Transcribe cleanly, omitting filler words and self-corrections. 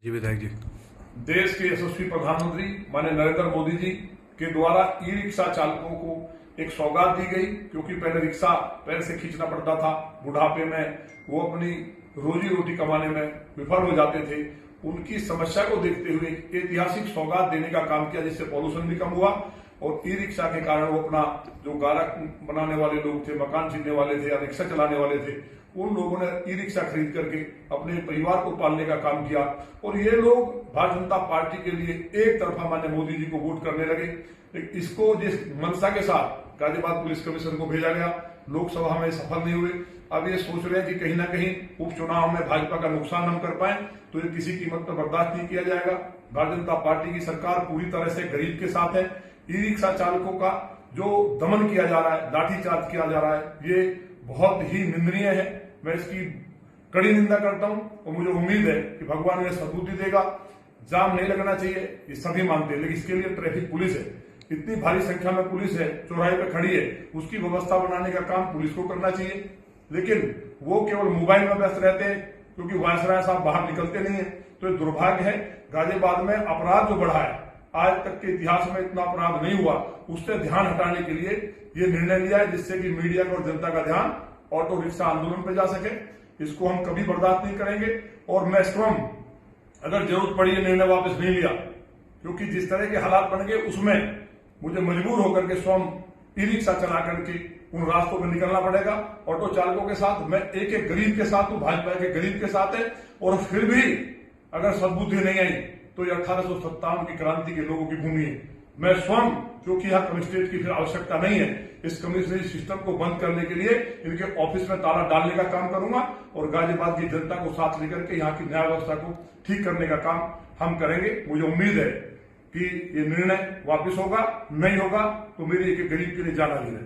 जी विधायक जी। देश के यशस्वी प्रधानमंत्री माननीय नरेंद्र मोदी जी के द्वारा ई रिक्शा चालकों को एक सौगात दी गई, क्योंकि पहले रिक्शा पैर से खींचना पड़ता था। बुढ़ापे में वो अपनी रोजी रोटी कमाने में विफल हो जाते थे। उनकी समस्या को देखते हुए एक ऐतिहासिक सौगात देने का काम किया, जिससे पॉल्यूशन भी कम हुआ और ई रिक्शा के कारण वो अपना जो गारा बनाने वाले लोग थे, मकान छीनने वाले थे या रिक्शा चलाने वाले थे, उन लोगों ने ई रिक्शा खरीद करके अपने परिवार को पालने का काम किया। और ये लोग भारतीय जनता पार्टी के लिए एक तरफा माननीय मोदी जी को वोट करने लगे। इसको जिस मंशा के साथ गाजियाबाद पुलिस कमिश्नर को भेजा गया, लोकसभा में सफल नहीं हुए। अब ये सोच रहे हैं कि कहीं ना कहीं उपचुनाव में भाजपा का नुकसान हम कर पाए, तो ये किसी कीमत पर बर्दाश्त नहीं किया जाएगा। भारतीय जनता पार्टी की सरकार पूरी तरह से गरीब के साथ है। ई रिक्शा चालकों का जो दमन किया जा रहा है, लाठीचार्ज किया जा रहा है, ये बहुत ही निंदनीय है। मैं इसकी कड़ी निंदा करता हूं और मुझे उम्मीद है कि भगवान उन्हें सद्बुद्धि देगा। जाम नहीं लगना चाहिए, ये सभी मानते हैं, लेकिन इसके लिए ट्रैफिक पुलिस है, इतनी भारी संख्या में पुलिस है, चौराहे पे खड़ी है, उसकी व्यवस्था बनाने का काम पुलिस को करना चाहिए। लेकिन वो केवल मोबाइल में व्यस्त रहते हैं, क्योंकि वायसराय साहब बाहर निकलते नहीं है। तो ये दुर्भाग्य है। गाजियाबाद में अपराध जो बढ़ा है, आज तक के इतिहास में इतना अपराध नहीं हुआ, उससे ध्यान हटाने के लिए ये निर्णय लिया है, जिससे कि मीडिया और जनता का ध्यान ऑटो रिक्शा आंदोलन पर जा सके। इसको हम कभी बर्दाश्त नहीं करेंगे और मैं स्वयं अगर जरूरत पड़ी ये निर्णय वापस नहीं लिया, क्योंकि जिस तरह के हालात बन गए उसमें मुझे मजबूर होकर के स्वयं ई रिक्शा चला करके उन रास्तों में निकलना पड़ेगा। ऑटो चालकों के साथ मैं एक एक गरीब के साथ हूं, भाजपा के गरीब के साथ है। और फिर भी अगर सद्बुद्धि नहीं आई तो ये 1857 की क्रांति के लोगों की भूमि है। मैं स्वयं, क्योंकि यहाँ कमिश्नरेट की फिर आवश्यकता नहीं है, इस कमिश्नरेट सिस्टम को बंद करने के लिए इनके ऑफिस में ताला डालने का काम करूंगा और गाजियाबाद की जनता को साथ लेकर के यहाँ की न्याय व्यवस्था को ठीक करने का काम हम करेंगे। मुझे उम्मीद है कि ये निर्णय वापस होगा, नहीं होगा तो मेरी एक गरीब के लिए जाना भी है।